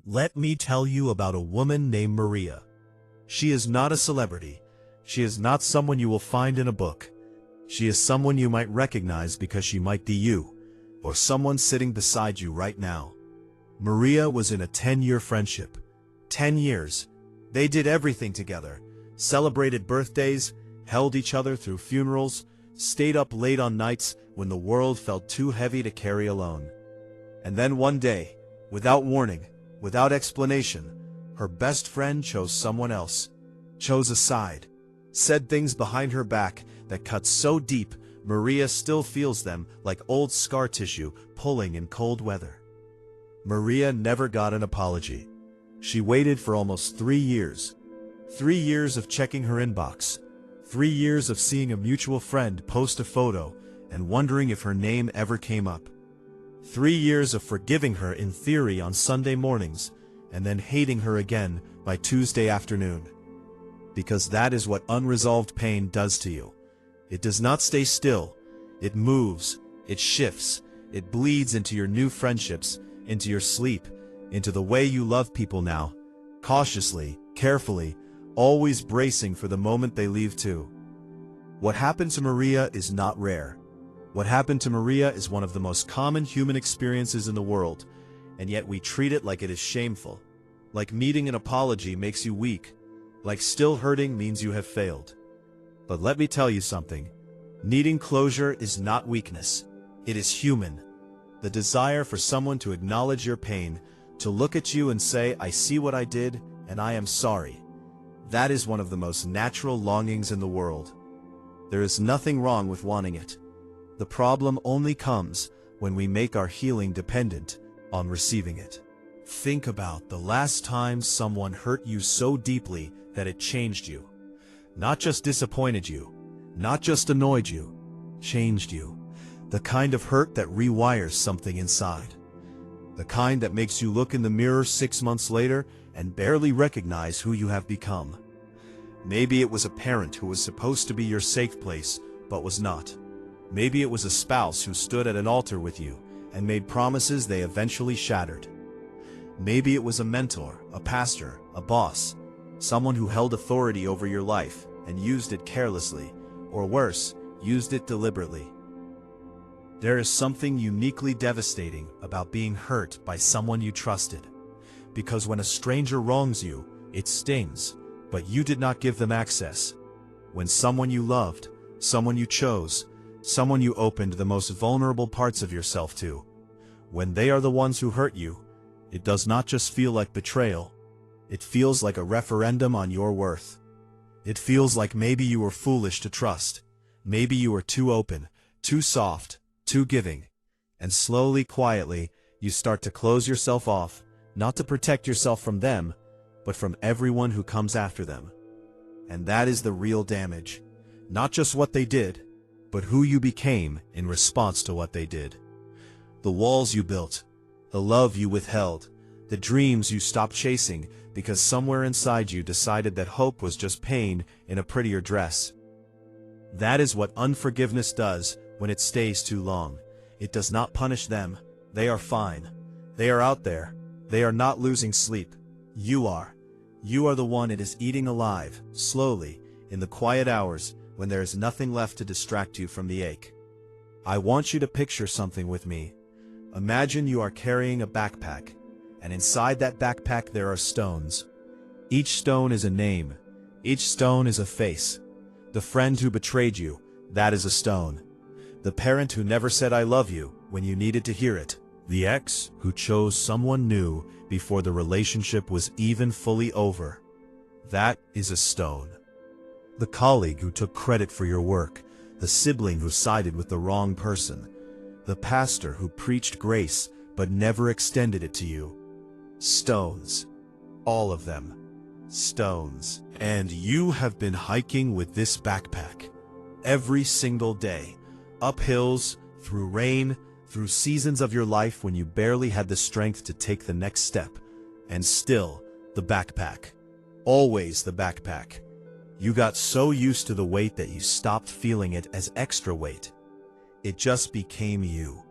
Let me tell you about a woman named Maria. She is not a celebrity. She is not someone you will find in a book. She is someone you might recognize because she might be you, or someone sitting beside you right now. Maria was in a 10-year friendship. 10 years. They did everything together. Celebrated birthdays, held each other through funerals, stayed up late on nights when the world felt too heavy to carry alone. And then one day, without warning, without explanation, her best friend chose someone else, chose a side, said things behind her back that cut so deep Maria still feels them like old scar tissue pulling in cold weather. Maria never got an apology. She waited for almost 3 years. 3 years of checking her inbox. 3 years of seeing a mutual friend post a photo and wondering if her name ever came up. 3 years of forgiving her in theory on Sunday mornings and then hating her again by Tuesday afternoon. Because that is what unresolved pain does to you. It does not stay still. It moves, it shifts, it bleeds into your new friendships, into your sleep, into the way you love people now, cautiously, carefully, always bracing for the moment they leave too. What happened to Maria is not rare. What happened to Maria is one of the most common human experiences in the world, and yet we treat it like it is shameful. Like needing an apology makes you weak. Like still hurting means you have failed. But let me tell you something. Needing closure is not weakness. It is human. The desire for someone to acknowledge your pain, to look at you and say, "I see what I did, and I am sorry." That is one of the most natural longings in the world. There is nothing wrong with wanting it. The problem only comes when we make our healing dependent on receiving it. Think about the last time someone hurt you so deeply that it changed you. Not just disappointed you, not just annoyed you, changed you. The kind of hurt that rewires something inside. The kind that makes you look in the mirror 6 months later and barely recognize who you have become. Maybe it was a parent who was supposed to be your safe place, but was not. Maybe it was a spouse who stood at an altar with you and made promises they eventually shattered. Maybe it was a mentor, a pastor, a boss, someone who held authority over your life and used it carelessly, or worse, used it deliberately. There is something uniquely devastating about being hurt by someone you trusted. Because when a stranger wrongs you, it stings, but you did not give them access. When someone you loved, someone you chose, someone you opened the most vulnerable parts of yourself to, when they are the ones who hurt you, it does not just feel like betrayal. It feels like a referendum on your worth. It feels like maybe you were foolish to trust. Maybe you were too open, too soft, too giving. And slowly, quietly, you start to close yourself off, not to protect yourself from them, but from everyone who comes after them. And that is the real damage. Not just what they did, but who you became in response to what they did. The walls you built, the love you withheld, the dreams you stopped chasing because somewhere inside you decided that hope was just pain in a prettier dress. That is what unforgiveness does when it stays too long. It does not punish them. They are fine. They are out there. They are not losing sleep. You are. You are the one it is eating alive, slowly, in the quiet hours when there is nothing left to distract you from the ache. I want you to picture something with me. Imagine you are carrying a backpack, and inside that backpack there are stones. Each stone is a name. Each stone is a face. The friend who betrayed you, that is a stone. The parent who never said "I love you" when you needed to hear it. The ex who chose someone new before the relationship was even fully over. That is a stone. The colleague who took credit for your work. The sibling who sided with the wrong person. The pastor who preached grace but never extended it to you. Stones. All of them. Stones. And you have been hiking with this backpack. Every single day. Up hills, through rain, through seasons of your life when you barely had the strength to take the next step. And still, the backpack. Always the backpack. You got so used to the weight that you stopped feeling it as extra weight. It just became you.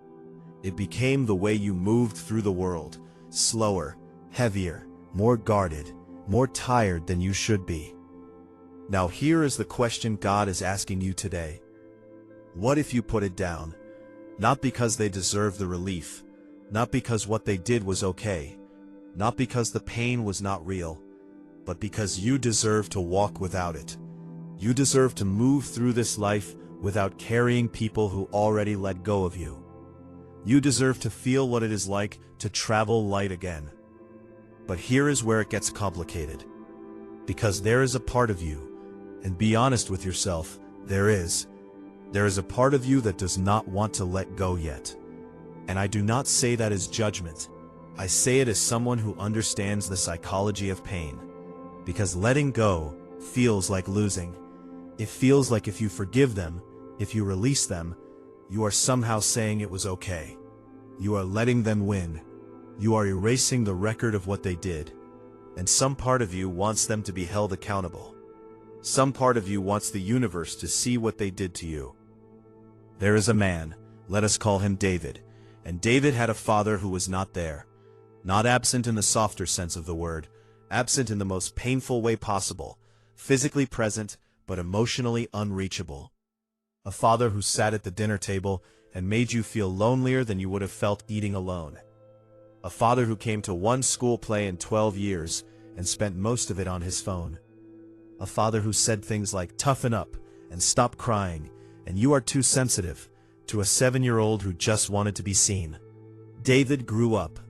It became the way you moved through the world, slower, heavier, more guarded, more tired than you should be. Now here is the question God is asking you today. What if you put it down? Not because they deserve the relief, not because what they did was okay, not because the pain was not real, but because you deserve to walk without it. You deserve to move through this life without carrying people who already let go of you. You deserve to feel what it is like to travel light again. But here is where it gets complicated. Because there is a part of you, and be honest with yourself, there is a part of you that does not want to let go yet. And I do not say that as judgment. I say it as someone who understands the psychology of pain. Because letting go feels like losing. It feels like if you forgive them, if you release them, you are somehow saying it was okay. You are letting them win. You are erasing the record of what they did. And some part of you wants them to be held accountable. Some part of you wants the universe to see what they did to you. There is a man, let us call him David, and David had a father who was not there. Not absent in the softer sense of the word, absent in the most painful way possible, physically present, but emotionally unreachable. A father who sat at the dinner table and made you feel lonelier than you would have felt eating alone. A father who came to one school play in 12 years and spent most of it on his phone. A father who said things like, "Toughen up," and "Stop crying," and "You are too sensitive," to a 7-year-old who just wanted to be seen. David grew up.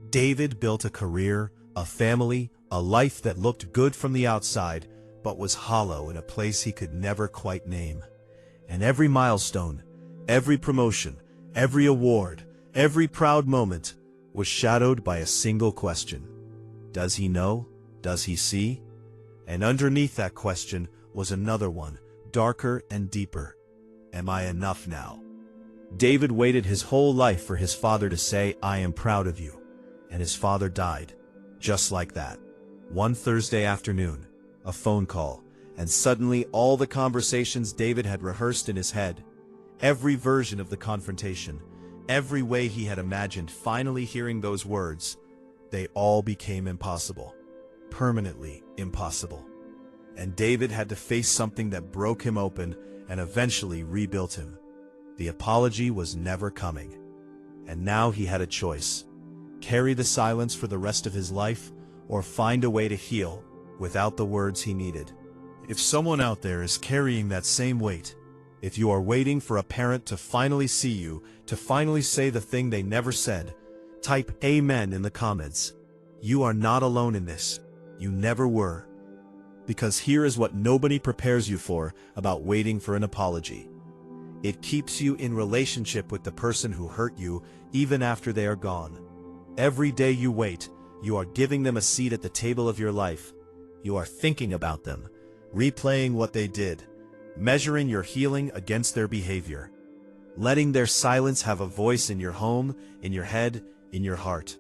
David built a career, a family, a life that looked good from the outside, but was hollow in a place he could never quite name. And every milestone, every promotion, every award, every proud moment was shadowed by a single question. Does he know? Does he see? And underneath that question was another one, darker and deeper. Am I enough now? David waited his whole life for his father to say, "I am proud of you." And his father died. Just like that. One Thursday afternoon, a phone call, and suddenly all the conversations David had rehearsed in his head, every version of the confrontation, every way he had imagined finally hearing those words, they all became impossible. Permanently impossible. And David had to face something that broke him open and eventually rebuilt him. The apology was never coming. And now he had a choice. Carry the silence for the rest of his life, or find a way to heal without the words he needed. If someone out there is carrying that same weight, if you are waiting for a parent to finally see you, to finally say the thing they never said, type "Amen" in the comments. You are not alone in this. You never were. Because here is what nobody prepares you for about waiting for an apology. It keeps you in relationship with the person who hurt you even after they are gone. Every day you wait, you are giving them a seat at the table of your life. You are thinking about them, replaying what they did, measuring your healing against their behavior, letting their silence have a voice in your home, in your head, in your heart.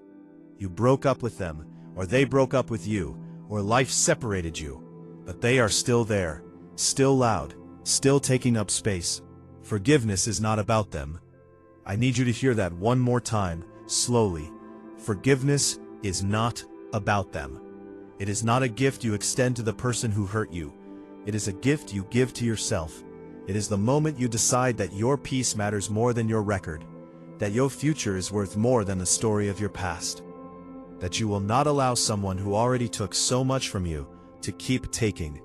You broke up with them, or they broke up with you, or life separated you, but they are still there, still loud, still taking up space. Forgiveness is not about them. I need you to hear that one more time, slowly. Forgiveness is not about them. It is not a gift you extend to the person who hurt you. It is a gift you give to yourself. It is the moment you decide that your peace matters more than your record, that your future is worth more than the story of your past, that you will not allow someone who already took so much from you to keep taking,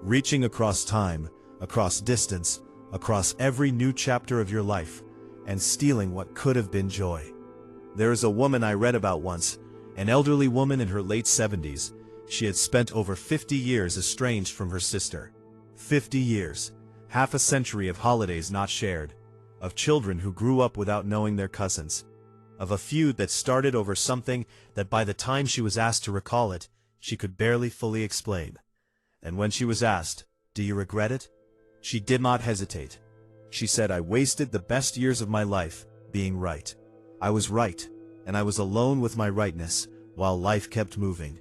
reaching across time, across distance, across every new chapter of your life, and stealing what could have been joy. There is a woman I read about once, an elderly woman in her late 70s. She had spent over 50 years estranged from her sister. 50 years, half a century of holidays not shared, of children who grew up without knowing their cousins, of a feud that started over something that by the time she was asked to recall it, she could barely fully explain. And when she was asked, "Do you regret it?" she did not hesitate. She said, "I wasted the best years of my life being right. I was right, and I was alone with my rightness while life kept moving."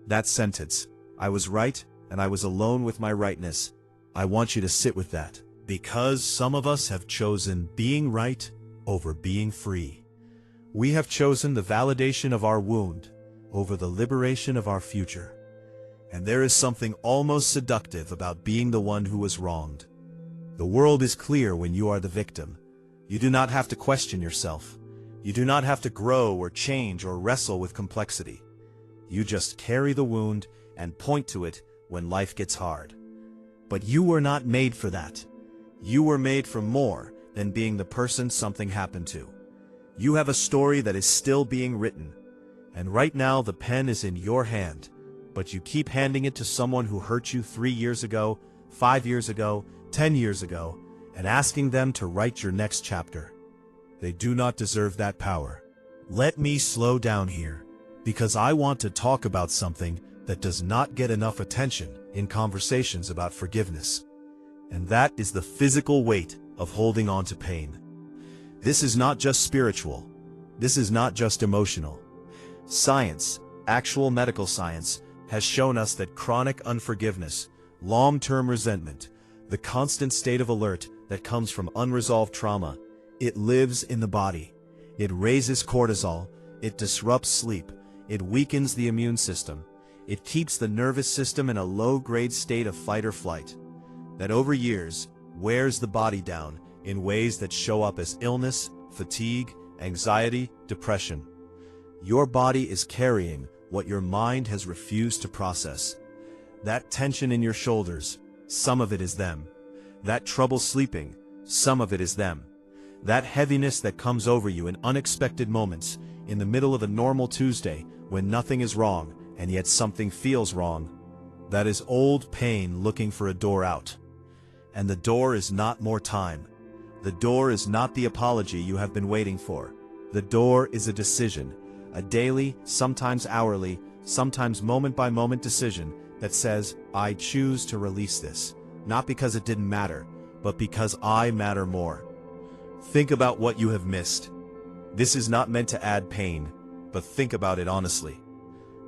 That sentence, "I was right, and I was alone with my rightness," I want you to sit with that. Because some of us have chosen being right over being free. We have chosen the validation of our wound, over the liberation of our future. And there is something almost seductive about being the one who was wronged. The world is clear when you are the victim. You do not have to question yourself. You do not have to grow or change or wrestle with complexity. You just carry the wound and point to it when life gets hard. But you were not made for that. You were made for more than being the person something happened to. You have a story that is still being written. And right now the pen is in your hand, but you keep handing it to someone who hurt you 3 years ago, 5 years ago, 10 years ago, and asking them to write your next chapter. They do not deserve that power. Let me slow down here, because I want to talk about something that does not get enough attention in conversations about forgiveness. And that is the physical weight of holding on to pain. This is not just spiritual. This is not just emotional. Science, actual medical science, has shown us that chronic unforgiveness, long-term resentment, the constant state of alert that comes from unresolved trauma, it lives in the body. It raises cortisol, it disrupts sleep, it weakens the immune system, it keeps the nervous system in a low-grade state of fight or flight, that over years wears the body down in ways that show up as illness, fatigue, anxiety, depression. Your body is carrying what your mind has refused to process. That tension in your shoulders, some of it is them. That trouble sleeping, some of it is them. That heaviness that comes over you in unexpected moments, in the middle of a normal Tuesday, when nothing is wrong, and yet something feels wrong, that is old pain looking for a door out. And the door is not more time. The door is not the apology you have been waiting for. The door is a decision, a daily, sometimes hourly, sometimes moment-by-moment decision that says, I choose to release this, not because it didn't matter, but because I matter more. Think about what you have missed. This is not meant to add pain, but think about it honestly.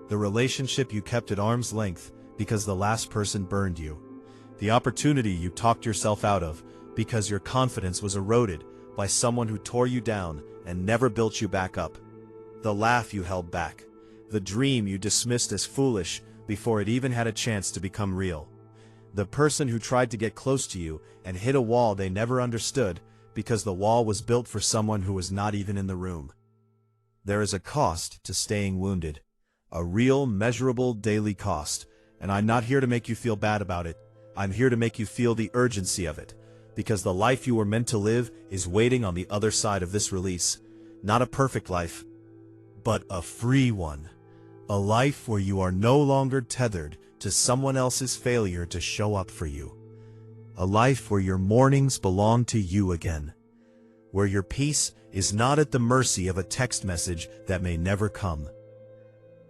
The relationship you kept at arm's length because the last person burned you. The opportunity you talked yourself out of because your confidence was eroded by someone who tore you down and never built you back up. The laugh you held back. The dream you dismissed as foolish before it even had a chance to become real. The person who tried to get close to you and hit a wall they never understood because the wall was built for someone who was not even in the room. There is a cost to staying wounded. A real, measurable daily cost. And I'm not here to make you feel bad about it. I'm here to make you feel the urgency of it. Because the life you were meant to live is waiting on the other side of this release. Not a perfect life, but a free one. A life where you are no longer tethered to someone else's failure to show up for you. A life where your mornings belong to you again. Where your peace is not at the mercy of a text message that may never come.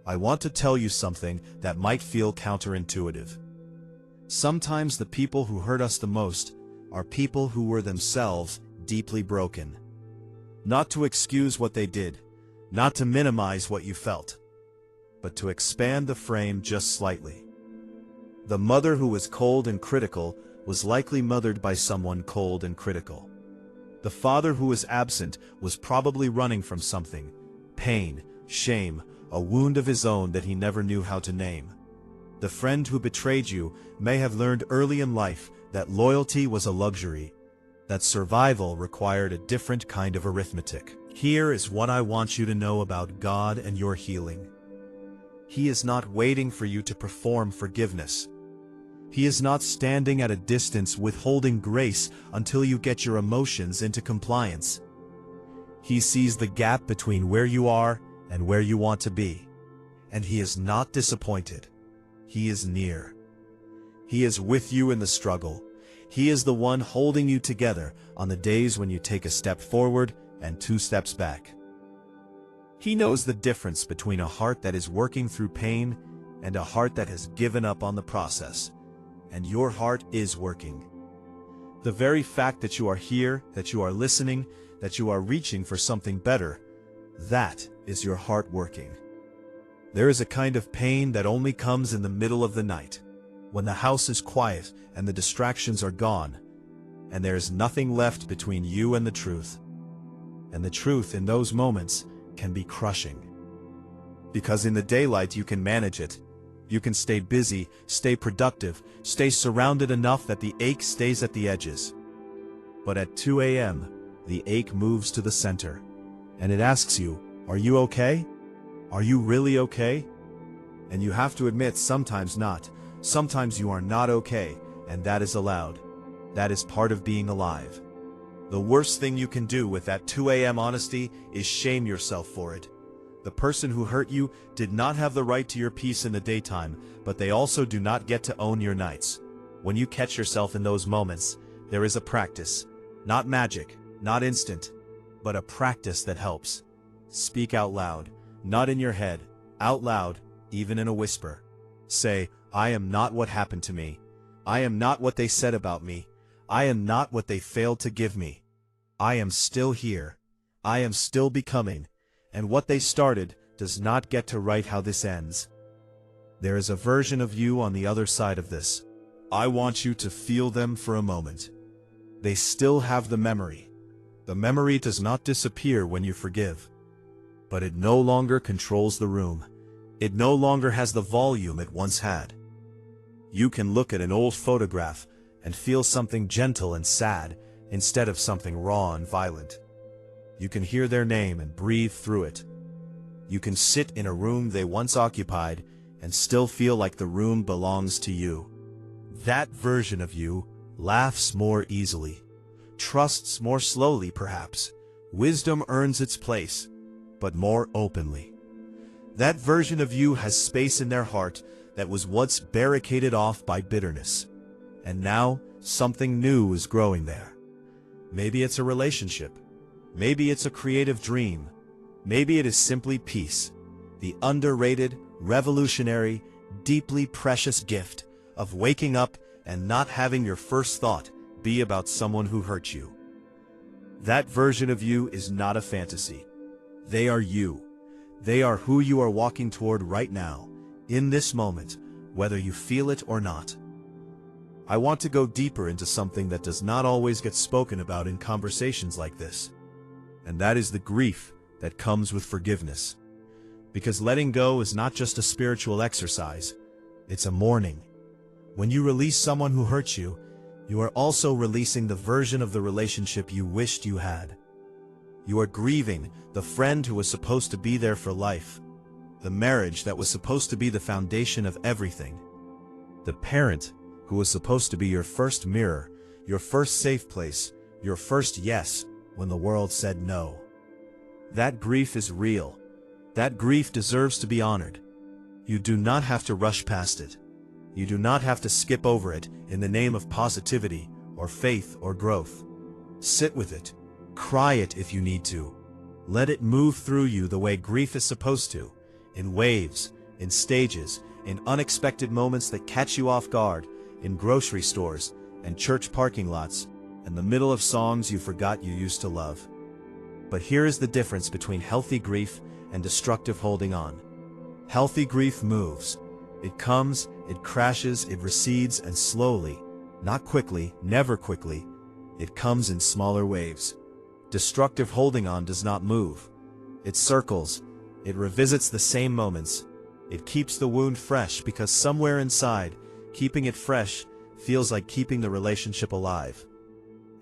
I want to tell you something that might feel counterintuitive. Sometimes the people who hurt us the most are people who were themselves deeply broken. Not to excuse what they did, not to minimize what you felt, but to expand the frame just slightly. The mother who was cold and critical was likely mothered by someone cold and critical. The father who was absent was probably running from something, pain, shame, a wound of his own that he never knew how to name. The friend who betrayed you may have learned early in life that loyalty was a luxury, that survival required a different kind of arithmetic. Here is what I want you to know about God and your healing. He is not waiting for you to perform forgiveness. He is not standing at a distance withholding grace until you get your emotions into compliance. He sees the gap between where you are and where you want to be. And he is not disappointed. He is near. He is with you in the struggle. He is the one holding you together on the days when you take a step forward and 2 steps back. He knows the difference between a heart that is working through pain and a heart that has given up on the process. And your heart is working. The very fact that you are here, that you are listening, that you are reaching for something better, that is your heart working. There is a kind of pain that only comes in the middle of the night, when the house is quiet and the distractions are gone, and there is nothing left between you and the truth. And the truth in those moments can be crushing. Because in the daylight you can manage it. You can stay busy, stay productive, stay surrounded enough that the ache stays at the edges. But at 2 a.m., the ache moves to the center, and it asks you, are you okay? Are you really okay? And you have to admit sometimes not. Sometimes you are not okay, and that is allowed. That is part of being alive. The worst thing you can do with that 2 a.m. honesty is shame yourself for it. The person who hurt you did not have the right to your peace in the daytime, but they also do not get to own your nights. When you catch yourself in those moments, there is a practice. Not magic, not instant, but a practice that helps. Speak out loud, not in your head, out loud, even in a whisper. Say, I am not what happened to me. I am not what they said about me. I am not what they failed to give me. I am still here. I am still becoming. And what they started does not get to write how this ends. There is a version of you on the other side of this. I want you to feel them for a moment. They still have the memory. The memory does not disappear when you forgive. But it no longer controls the room. It no longer has the volume it once had. You can look at an old photograph and feel something gentle and sad instead of something raw and violent. You can hear their name and breathe through it. You can sit in a room they once occupied and still feel like the room belongs to you. That version of you laughs more easily, trusts more slowly perhaps. Wisdom earns its place, but more openly. That version of you has space in their heart that was once barricaded off by bitterness. And now something new is growing there. Maybe it's a relationship. Maybe it's a creative dream. Maybe it is simply peace, the underrated, revolutionary, deeply precious gift of waking up and not having your first thought be about someone who hurt you. That version of you is not a fantasy. They are you. They are who you are walking toward right now, in this moment, whether you feel it or not. I want to go deeper into something that does not always get spoken about in conversations like this. And that is the grief that comes with forgiveness. Because letting go is not just a spiritual exercise, it's a mourning. When you release someone who hurt you, you are also releasing the version of the relationship you wished you had. You are grieving the friend who was supposed to be there for life, the marriage that was supposed to be the foundation of everything, the parent who was supposed to be your first mirror, your first safe place, your first yes when the world said no. That grief is real. That grief deserves to be honored. You do not have to rush past it. You do not have to skip over it in the name of positivity or faith or growth. Sit with it. Cry it if you need to. Let it move through you the way grief is supposed to, in waves, in stages, in unexpected moments that catch you off guard, in grocery stores and church parking lots, and the middle of songs you forgot you used to love. But here is the difference between healthy grief and destructive holding on. Healthy grief moves. It comes, it crashes, it recedes, and slowly, not quickly, never quickly, it comes in smaller waves. Destructive holding on does not move. It circles. It revisits the same moments. It keeps the wound fresh because somewhere inside, keeping it fresh feels like keeping the relationship alive.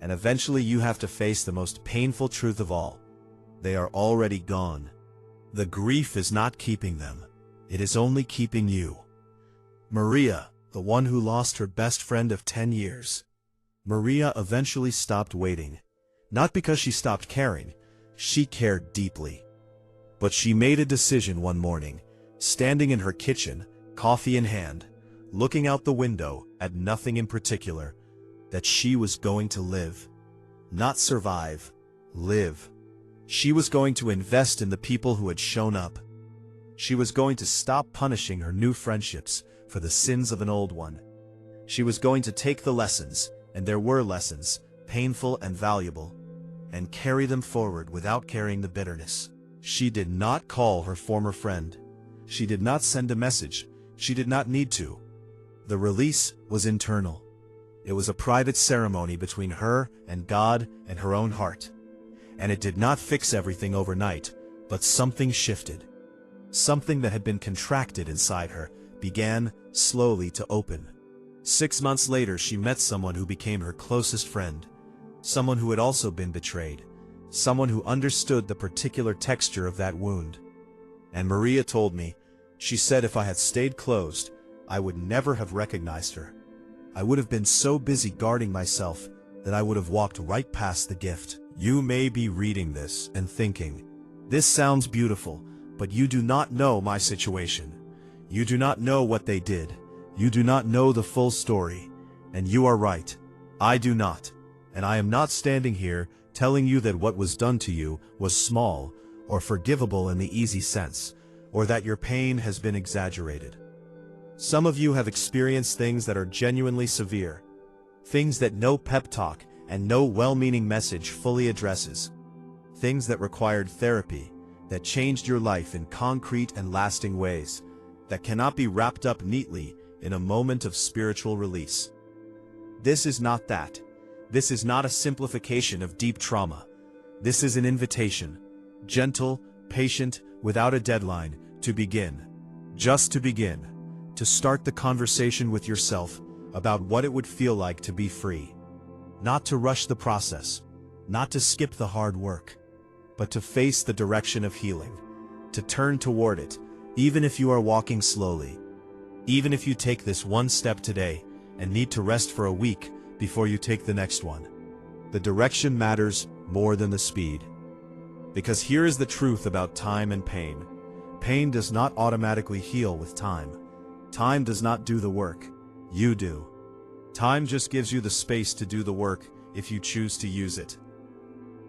And eventually you have to face the most painful truth of all. They are already gone. The grief is not keeping them. It is only keeping you. Maria, the one who lost her best friend of 10 years. Maria eventually stopped waiting. Not because she stopped caring. She cared deeply. But she made a decision one morning, standing in her kitchen, coffee in hand, looking out the window at nothing in particular, that she was going to live. Not survive, live. She was going to invest in the people who had shown up. She was going to stop punishing her new friendships for the sins of an old one. She was going to take the lessons, and there were lessons, painful and valuable, and carry them forward without carrying the bitterness. She did not call her former friend. She did not send a message. She did not need to. The release was internal. It was a private ceremony between her and God and her own heart. And it did not fix everything overnight, but something shifted. Something that had been contracted inside her began slowly to open. 6 months later, she met someone who became her closest friend, someone who had also been betrayed, someone who understood the particular texture of that wound. And Maria told me, she said if I had stayed closed, I would never have recognized her. I would have been so busy guarding myself that I would have walked right past the gift. You may be reading this and thinking, this sounds beautiful, but you do not know my situation. You do not know what they did. You do not know the full story. And you are right. I do not. And I am not standing here telling you that what was done to you was small or forgivable in the easy sense, or that your pain has been exaggerated. Some of you have experienced things that are genuinely severe, things that no pep talk and no well-meaning message fully addresses, things that required therapy, that changed your life in concrete and lasting ways, that cannot be wrapped up neatly in a moment of spiritual release. This is not that. This is not a simplification of deep trauma. This is an invitation, gentle, patient, without a deadline, to begin. Just to begin. To start the conversation with yourself about what it would feel like to be free. Not to rush the process, not to skip the hard work, but to face the direction of healing, to turn toward it, even if you are walking slowly. Even if you take this one step today and need to rest for a week before you take the next one. The direction matters more than the speed. Because here is the truth about time and pain. Pain does not automatically heal with time. Time does not do the work. You do. Time just gives you the space to do the work if you choose to use it.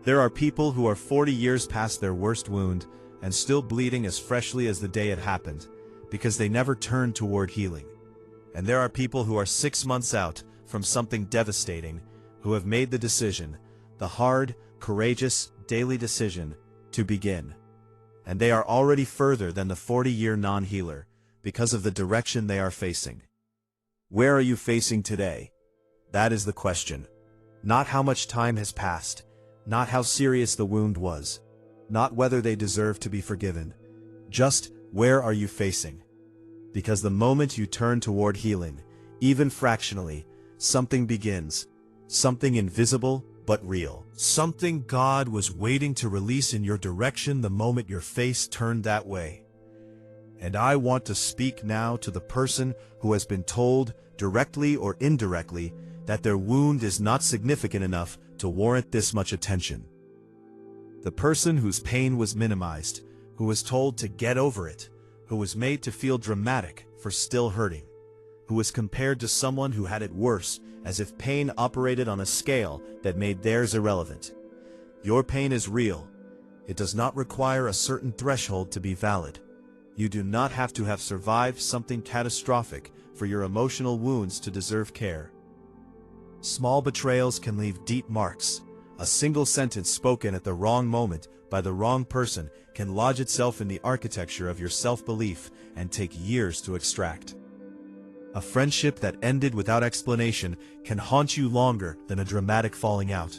There are people who are 40 years past their worst wound and still bleeding as freshly as the day it happened, because they never turned toward healing. And there are people who are 6 months out from something devastating, who have made the decision, the hard, courageous, daily decision, to begin. And they are already further than the 40-year non-healer, because of the direction they are facing. Where are you facing today? That is the question. Not how much time has passed, not how serious the wound was, not whether they deserve to be forgiven. Just where are you facing? Because the moment you turn toward healing, even fractionally, something begins. Something invisible but real. Something God was waiting to release in your direction the moment your face turned that way. And I want to speak now to the person who has been told, directly or indirectly, that their wound is not significant enough to warrant this much attention. The person whose pain was minimized, who was told to get over it, who was made to feel dramatic for still hurting, who was compared to someone who had it worse, as if pain operated on a scale that made theirs irrelevant. Your pain is real. It does not require a certain threshold to be valid. You do not have to have survived something catastrophic for your emotional wounds to deserve care. Small betrayals can leave deep marks. A single sentence spoken at the wrong moment by the wrong person can lodge itself in the architecture of your self-belief and take years to extract. A friendship that ended without explanation can haunt you longer than a dramatic falling out.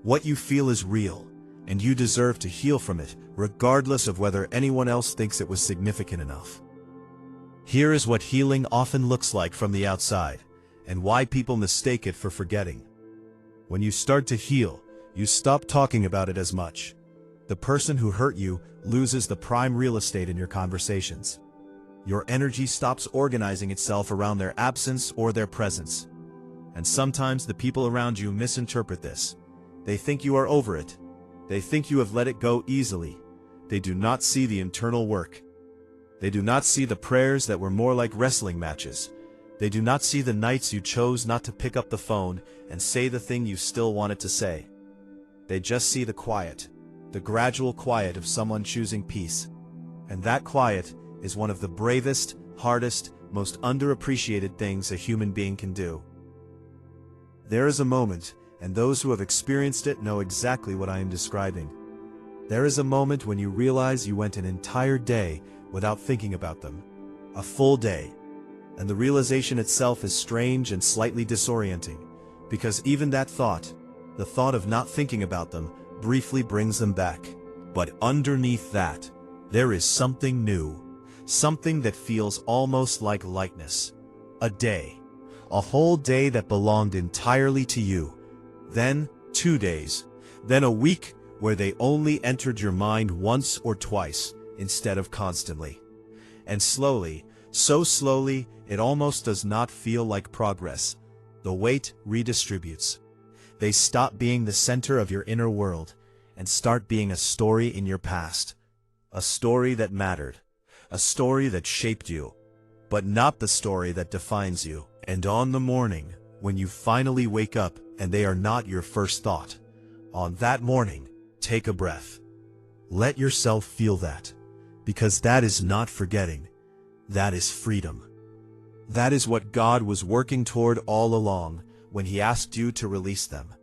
What you feel is real, and you deserve to heal from it, regardless of whether anyone else thinks it was significant enough. Here is what healing often looks like from the outside, and why people mistake it for forgetting. When you start to heal, you stop talking about it as much. The person who hurt you loses the prime real estate in your conversations. Your energy stops organizing itself around their absence or their presence. And sometimes the people around you misinterpret this. They think you are over it. They think you have let it go easily. They do not see the internal work. They do not see the prayers that were more like wrestling matches. They do not see the nights you chose not to pick up the phone and say the thing you still wanted to say. They just see the quiet, the gradual quiet of someone choosing peace. And that quiet is one of the bravest, hardest, most underappreciated things a human being can do. There is a moment, and those who have experienced it know exactly what I am describing. There is a moment when you realize you went an entire day without thinking about them. A full day. And the realization itself is strange and slightly disorienting, because even that thought, the thought of not thinking about them, briefly brings them back. But underneath that, There is something new, something that feels almost like lightness. A day. A whole day that belonged entirely to you. Then 2 days. Then a week where they only entered your mind once or twice instead of constantly. And slowly, so slowly, it almost does not feel like progress. The weight redistributes. They stop being the center of your inner world and start being a story in your past. A story that mattered. A story that shaped you. But not the story that defines you. And on the morning, when you finally wake up and they are not your first thought, on that morning, take a breath. Let yourself feel that. Because that is not forgetting. That is freedom. That is what God was working toward all along when He asked you to release them.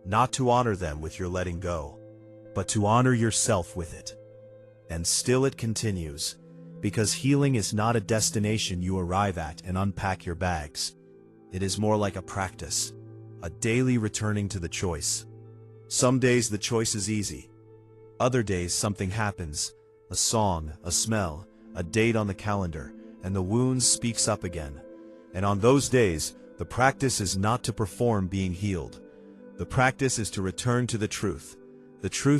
Not to honor them with your letting go, but to honor yourself with it. And still it continues, because healing is not a destination you arrive at and unpack your bags. It is more like a practice, a daily returning to the choice. Some days the choice is easy. Other days something happens, a song, a smell, a date on the calendar, and the wound speaks up again. And on those days, the practice is not to perform being healed. The practice is to return to the truth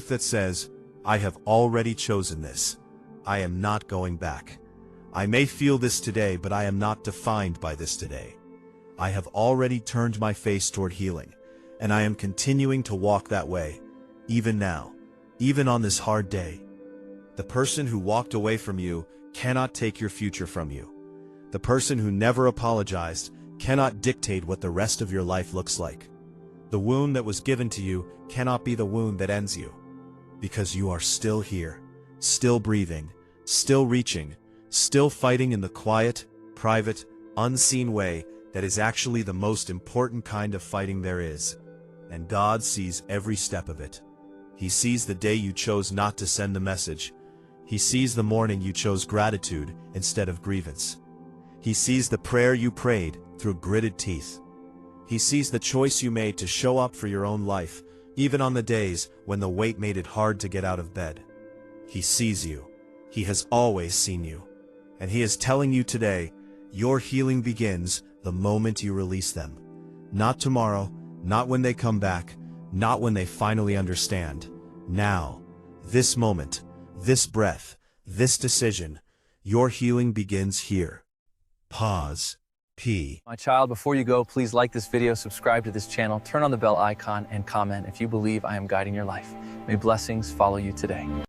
that says, I have already chosen this. I am not going back. I may feel this today, but I am not defined by this today. I have already turned my face toward healing, and I am continuing to walk that way, even now, even on this hard day. The person who walked away from you cannot take your future from you. The person who never apologized cannot dictate what the rest of your life looks like. The wound that was given to you cannot be the wound that ends you, because you are still here, still breathing, still reaching, still fighting in the quiet, private, unseen way that is actually the most important kind of fighting there is. And God sees every step of it. He sees the day you chose not to send the message. He sees the morning you chose gratitude instead of grievance. He sees the prayer you prayed through gritted teeth. He sees the choice you made to show up for your own life, even on the days when the weight made it hard to get out of bed. He sees you. He has always seen you. And He is telling you today, your healing begins the moment you release them. Not tomorrow, not when they come back, not when they finally understand. Now, this moment, this breath, this decision, your healing begins here. Pause. P. My child, before you go, please like this video, subscribe to this channel, turn on the bell icon, and comment if you believe I am guiding your life. May blessings follow you today.